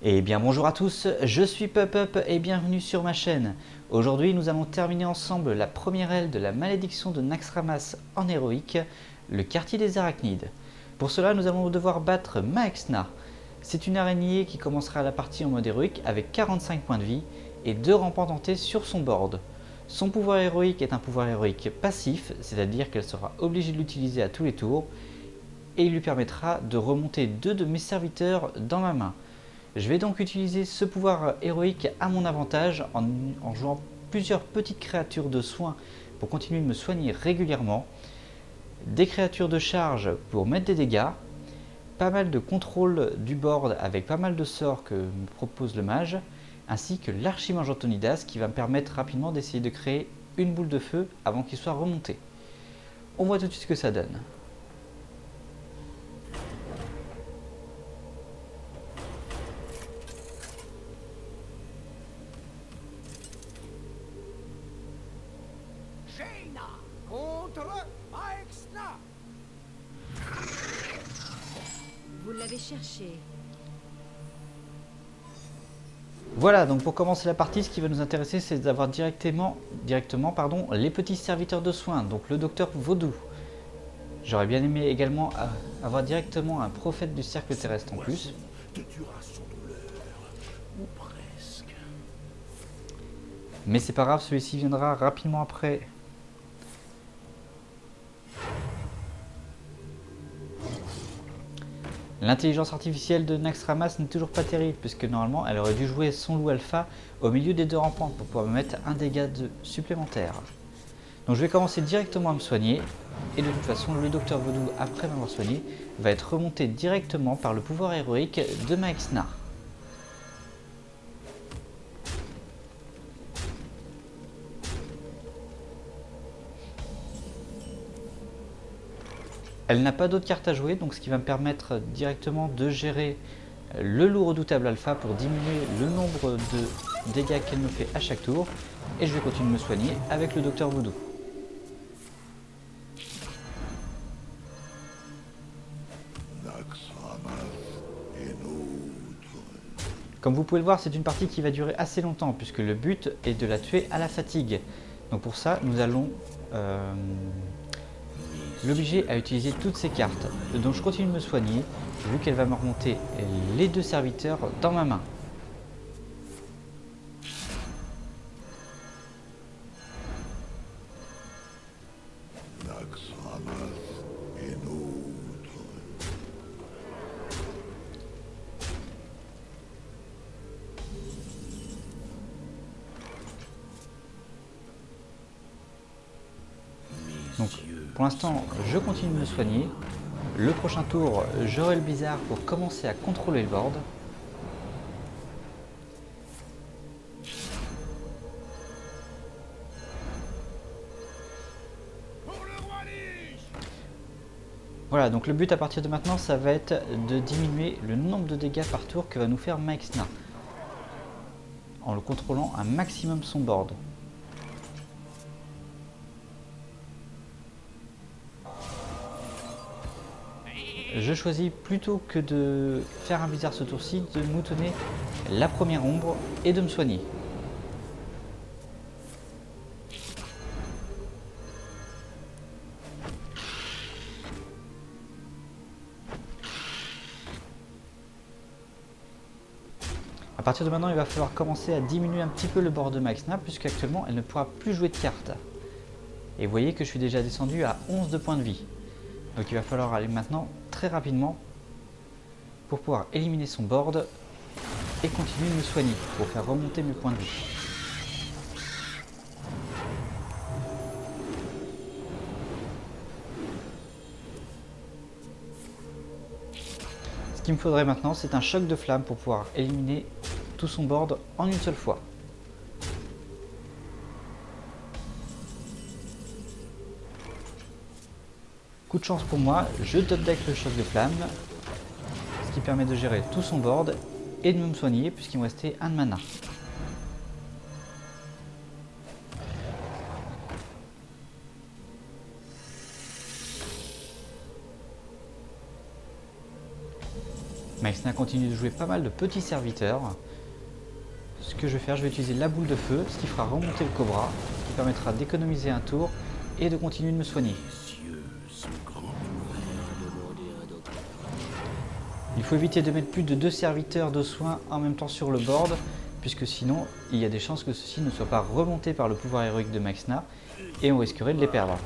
Eh bien bonjour à tous, je suis PupUp et bienvenue sur ma chaîne. Aujourd'hui nous allons terminer ensemble la première aile de la malédiction de Naxxramas en héroïque, le quartier des arachnides. Pour cela nous allons devoir battre Maexna. C'est une araignée qui commencera la partie en mode héroïque avec 45 points de vie et 2 rampants dentés sur son board. Son pouvoir héroïque est un pouvoir héroïque passif, c'est-à-dire qu'elle sera obligée de l'utiliser à tous les tours, et il lui permettra de remonter 2 de mes serviteurs dans ma main. Je vais donc utiliser ce pouvoir héroïque à mon avantage en jouant plusieurs petites créatures de soins pour continuer de me soigner régulièrement, des créatures de charge pour mettre des dégâts, pas mal de contrôle du board avec pas mal de sorts que me propose le mage, ainsi que l'archimage Antonidas qui va me permettre rapidement d'essayer de créer une boule de feu avant qu'il soit remonté. On voit tout de suite ce que ça donne. Jaina contre Maexna. Vous l'avez cherché. Voilà, donc pour commencer la partie, ce qui va nous intéresser, c'est d'avoir directement les petits serviteurs de soins, donc le docteur Vaudou. J'aurais bien aimé également avoir directement un prophète du cercle terrestre en plus. Te tuera sans douleur, ou presque. Mais c'est pas grave, celui-ci viendra rapidement après. L'intelligence artificielle de Naxxramas n'est toujours pas terrible, puisque normalement elle aurait dû jouer son loup alpha au milieu des 2 rampants pour pouvoir me mettre un dégât supplémentaire. Donc je vais commencer directement à me soigner, et de toute façon le docteur Vaudou, après m'avoir soigné, va être remonté directement par le pouvoir héroïque de Maexna. Elle n'a pas d'autres cartes à jouer, donc ce qui va me permettre directement de gérer le loup redoutable alpha pour diminuer le nombre de dégâts qu'elle me fait à chaque tour. Et je vais continuer de me soigner avec le docteur Voodoo. Naxxramas est nôtre. Comme vous pouvez le voir, c'est une partie qui va durer assez longtemps, puisque le but est de la tuer à la fatigue. Donc pour ça, nous allons l'obliger à utiliser toutes ses cartes. Donc je continue de me soigner, vu qu'elle va me remonter les 2 serviteurs dans ma main. Naxxramas est nôtre. Donc pour l'instant, je continue de me soigner. Le prochain tour, j'aurai le bizarre pour commencer à contrôler le board. Pour le roi Lich. Voilà, donc le but à partir de maintenant, ça va être de diminuer le nombre de dégâts par tour que va nous faire Maexna, en le contrôlant un maximum son board. Je choisis plutôt que de faire un bizarre ce tour-ci, de moutonner la première ombre et de me soigner. A partir de maintenant, il va falloir commencer à diminuer un petit peu le board de Maexna, puisqu'actuellement elle ne pourra plus jouer de cartes. Et vous voyez que je suis déjà descendu à 11 de points de vie. Donc il va falloir aller maintenant très rapidement pour pouvoir éliminer son board et continuer de me soigner pour faire remonter mes points de vie. Ce qu'il me faudrait maintenant, c'est un choc de flamme pour pouvoir éliminer tout son board en une seule fois. Coup de chance pour moi, je top deck le choc de flamme, ce qui permet de gérer tout son board et de me soigner puisqu'il me restait un de mana. Maxna continue de jouer pas mal de petits serviteurs. Ce que je vais faire, je vais utiliser la boule de feu, ce qui fera remonter le cobra, ce qui permettra d'économiser un tour et de continuer de me soigner. Il faut éviter de mettre plus de 2 serviteurs de soins en même temps sur le board, puisque sinon il y a des chances que ceux-ci ne soient pas remontés par le pouvoir héroïque de Maxna et on risquerait de les perdre.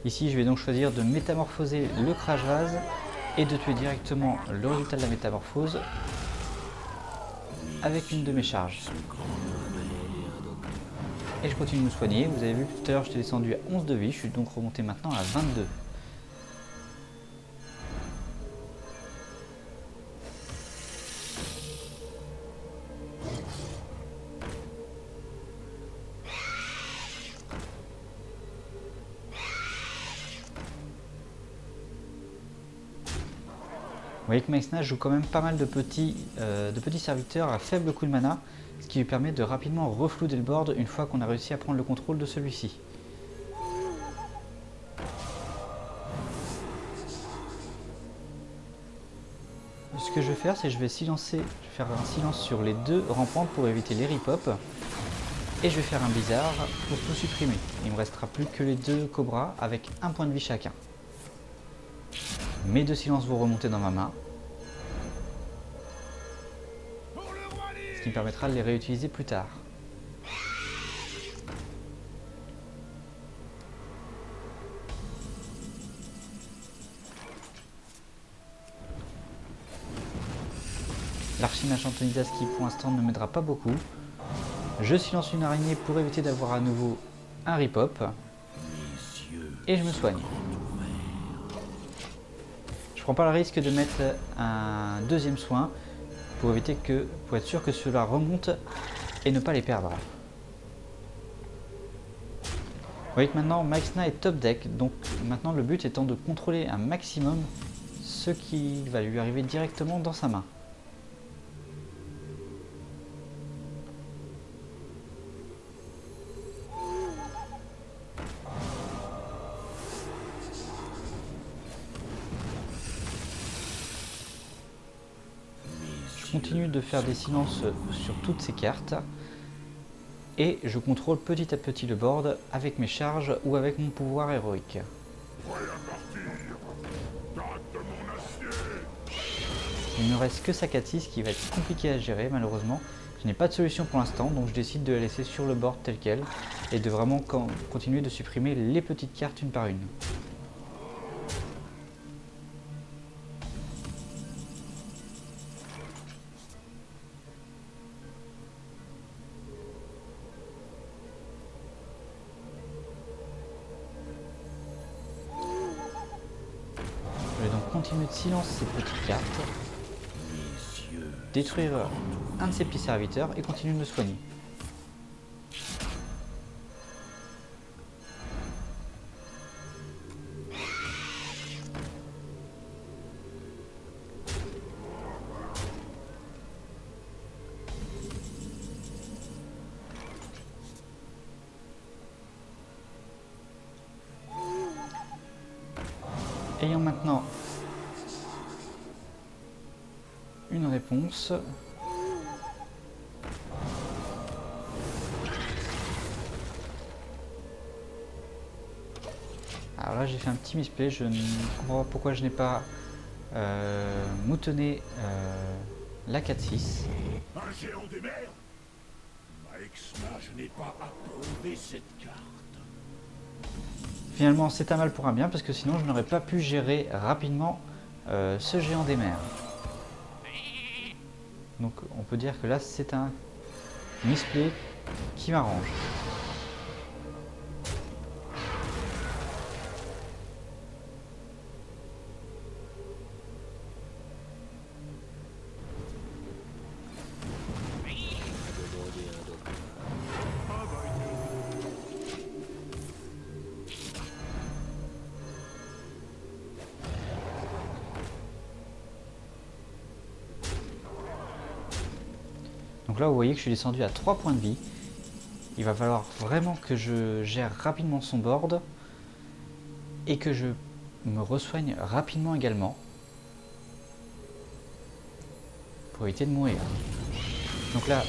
Ici, je vais donc choisir de métamorphoser le Crash Vase et de tuer directement le résultat de la métamorphose avec une de mes charges. Et je continue de me soigner. Vous avez vu tout à l'heure, j'étais descendu à 11 de vie, je suis donc remonté maintenant à 22. Vous voyez que Maxna joue quand même pas mal de petits serviteurs à faible coût de mana, ce qui lui permet de rapidement reflouder le board une fois qu'on a réussi à prendre le contrôle de celui-ci. Ce que je vais faire, c'est que je vais faire un silence sur les 2 rampantes pour éviter les rip-hop. Et je vais faire un blizzard pour tout supprimer. Il me restera plus que les 2 cobras avec 1 point de vie chacun. Mes 2 silences vont remonter dans ma main. Ce qui me permettra de les réutiliser plus tard. L'archimage Antonidas qui pour l'instant ne m'aidera pas beaucoup. Je silence une araignée pour éviter d'avoir à nouveau un rip-hop. Et je me soigne. Je prends pas le risque de mettre un 2e soin pour être sûr que cela remonte et ne pas les perdre. Vous voyez que maintenant Maxna est top deck, donc maintenant le but étant de contrôler un maximum ce qui va lui arriver directement dans sa main. Je continue de faire des silences sur toutes ces cartes et je contrôle petit à petit le board avec mes charges ou avec mon pouvoir héroïque. Il ne me reste que Sakatis qui va être compliqué à gérer malheureusement. Je n'ai pas de solution pour l'instant, donc je décide de la laisser sur le board tel quel et de vraiment continuer de supprimer les petites cartes une par une. Je vais donc continuer de silencer ces petites cartes, détruire un de ces petits serviteurs et continuer de me soigner. Ayant maintenant une réponse, alors là j'ai fait un petit misplay, je ne comprends pas pourquoi je n'ai pas moutonné la 4-6. Un géant des mers? Maxna, je n'ai pas approuvé cette carte. Finalement c'est un mal pour un bien parce que sinon je n'aurais pas pu gérer rapidement ce géant des mers. Donc on peut dire que là c'est un misplay qui m'arrange. Donc là vous voyez que je suis descendu à 3 points de vie. Il va falloir vraiment que je gère rapidement son board et que je me resoigne rapidement également pour éviter de mourir. Donc là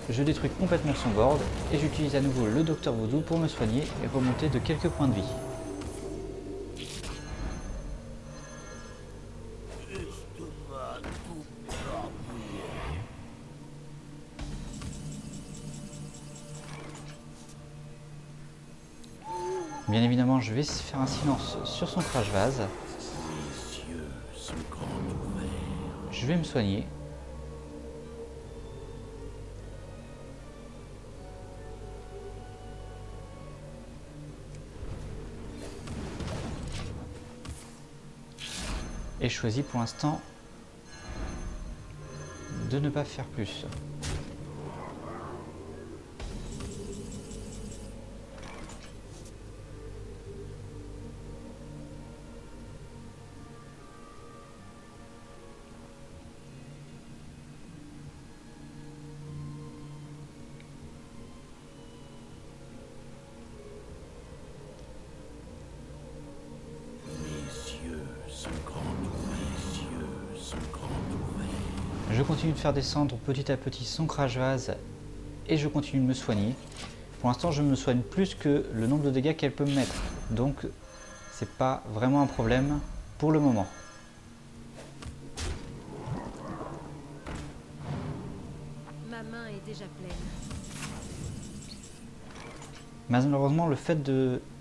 je détruis complètement son board et j'utilise à nouveau le docteur Voodoo pour me soigner et remonter de quelques points de vie. Bien évidemment, je vais faire un silence sur son crash vase. Je vais me soigner. Et je choisis pour l'instant de ne pas faire plus. Je continue de faire descendre petit à petit son crash vase et je continue de me soigner. Pour l'instant, je me soigne plus que le nombre de dégâts qu'elle peut me mettre. Donc, c'est pas vraiment un problème pour le moment. Ma main est déjà pleine. Malheureusement, le fait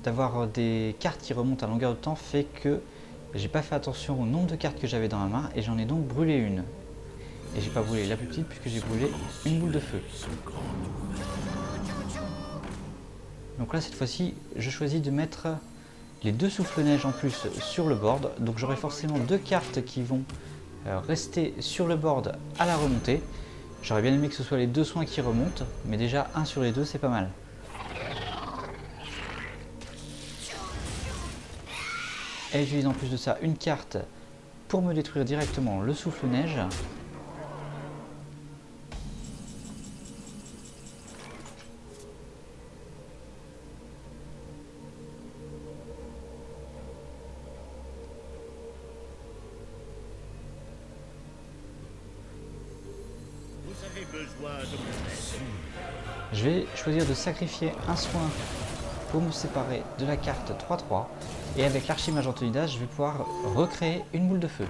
d'avoir des cartes qui remontent à longueur de temps fait que j'ai pas fait attention au nombre de cartes que j'avais dans la main et j'en ai donc brûlé une. Et j'ai pas brûlé la plus petite puisque j'ai brûlé une boule de feu. Donc là cette fois-ci je choisis de mettre les 2 souffle-neige en plus sur le board. Donc j'aurai forcément 2 cartes qui vont rester sur le board à la remontée. J'aurais bien aimé que ce soit les 2 soins qui remontent, mais déjà 1 sur les 2 c'est pas mal. Et j'utilise en plus de ça une carte pour me détruire directement le souffle-neige. Je vais choisir de sacrifier un soin pour me séparer de la carte 3-3 et avec l'archimage Antonidas je vais pouvoir recréer une boule de feu.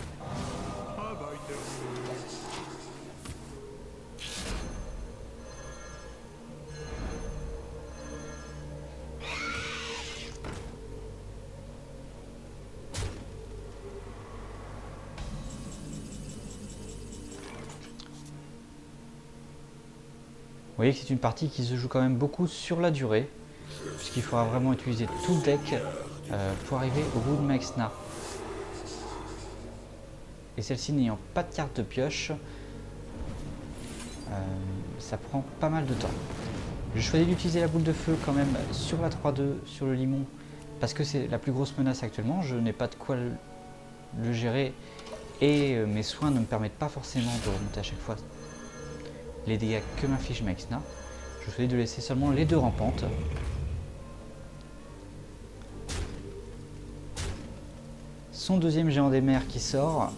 Vous voyez que c'est une partie qui se joue quand même beaucoup sur la durée, puisqu'il faudra vraiment utiliser tout le deck pour arriver au bout de Maexna. Et celle-ci n'ayant pas de carte de pioche, ça prend pas mal de temps. Je choisis d'utiliser la boule de feu quand même sur la 3-2, sur le limon, parce que c'est la plus grosse menace actuellement. Je n'ai pas de quoi le gérer et mes soins ne me permettent pas forcément de remonter à chaque fois les dégâts que m'affiche Maexna. Je choisis de laisser seulement les 2 rampantes. Son deuxième géant des mers qui sort.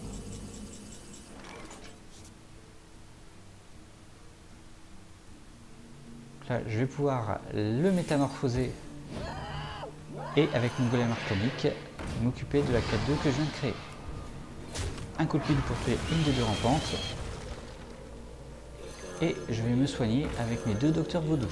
Là, je vais pouvoir le métamorphoser et avec mon golem arcanique m'occuper de la 4-2 que je viens de créer. Un coup de pile pour tuer une des 2 rampantes. Et je vais me soigner avec mes 2 docteurs Voodoo.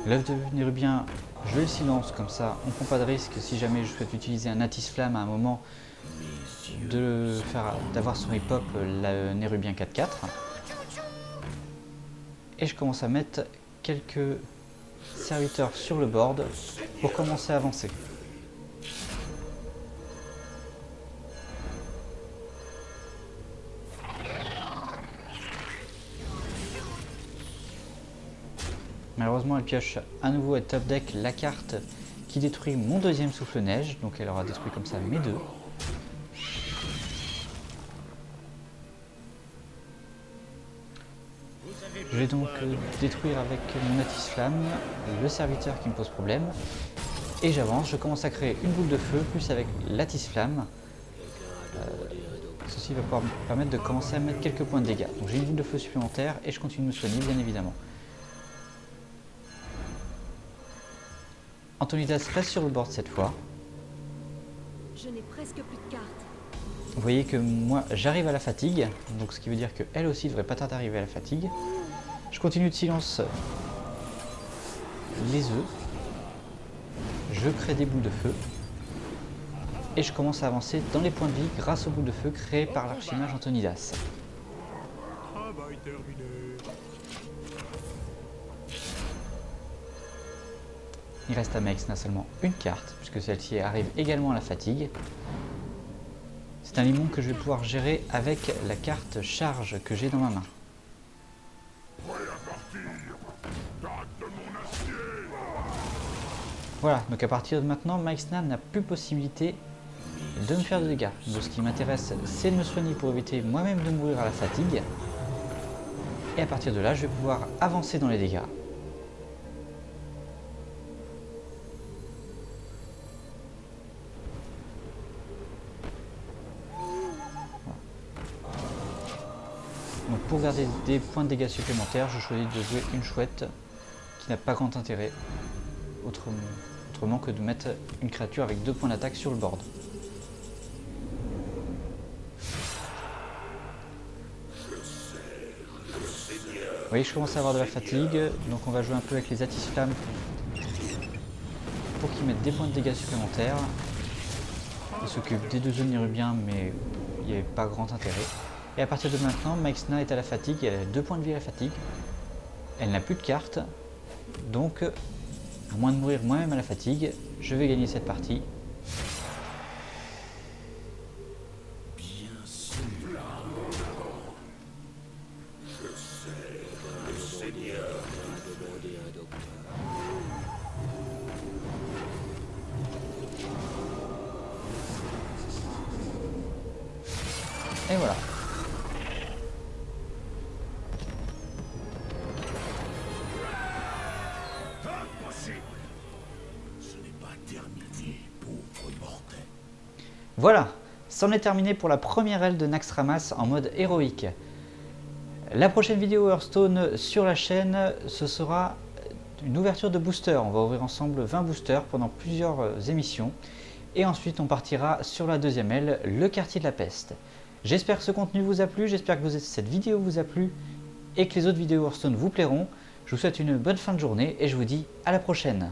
L'œuf de Nérubien, je le silence comme ça, on ne prend pas de risque si jamais je souhaite utiliser un Atis Flamme à un moment d'avoir son hip-hop la Nérubien 4-4. Et je commence à mettre quelques serviteurs sur le board pour commencer à avancer. Malheureusement, elle pioche à nouveau à top deck la carte qui détruit mon deuxième souffle-neige. Donc elle aura détruit comme ça mes deux. Je vais donc détruire avec mon Atis Flamme le serviteur qui me pose problème. Et j'avance, je commence à créer une boule de feu, plus avec l'Atis Flamme. Ceci va pouvoir me permettre de commencer à mettre quelques points de dégâts. Donc j'ai une boule de feu supplémentaire et je continue de me soigner bien évidemment. Antonidas reste sur le board cette fois. Je n'ai presque plus de cartes. Vous voyez que moi j'arrive à la fatigue, donc ce qui veut dire qu'elle aussi devrait pas tarder à arriver à la fatigue. Je continue de silence les œufs. Je crée des boules de feu. Et je commence à avancer dans les points de vie grâce aux boules de feu créées par l'archimage Antonidas. Travail terminé. Il reste à Maexna seulement une carte, puisque celle-ci arrive également à la fatigue. C'est un limon que je vais pouvoir gérer avec la carte charge que j'ai dans ma main. Voilà, donc à partir de maintenant, Maexna n'a plus possibilité de me faire de dégâts. Donc ce qui m'intéresse, c'est de me soigner pour éviter moi-même de mourir à la fatigue. Et à partir de là, je vais pouvoir avancer dans les dégâts. Donc pour garder des points de dégâts supplémentaires, je choisis de jouer une chouette qui n'a pas grand intérêt autrement que de mettre une créature avec 2 points d'attaque sur le board. Vous voyez, je commence à avoir de la fatigue, donc on va jouer un peu avec les Atis Flammes pour qu'ils mettent des points de dégâts supplémentaires. Il s'occupe des 2 zones nérubiens, mais il n'y avait pas grand intérêt. Et à partir de maintenant, Maexna est à la fatigue, elle a 2 points de vie à la fatigue. Elle n'a plus de cartes, donc à moins de mourir moi-même à la fatigue, je vais gagner cette partie. Et voilà. Impossible. Ce n'est pas terminé, pauvre mortel. Voilà, c'en est terminé pour la première aile de Naxxramas en mode héroïque. La prochaine vidéo Hearthstone sur la chaîne, ce sera une ouverture de boosters. On va ouvrir ensemble 20 boosters pendant plusieurs émissions. Et ensuite on partira sur la deuxième aile, le quartier de la peste. J'espère que ce contenu vous a plu, j'espère que cette vidéo vous a plu et que les autres vidéos Hearthstone vous plairont. Je vous souhaite une bonne fin de journée et je vous dis à la prochaine.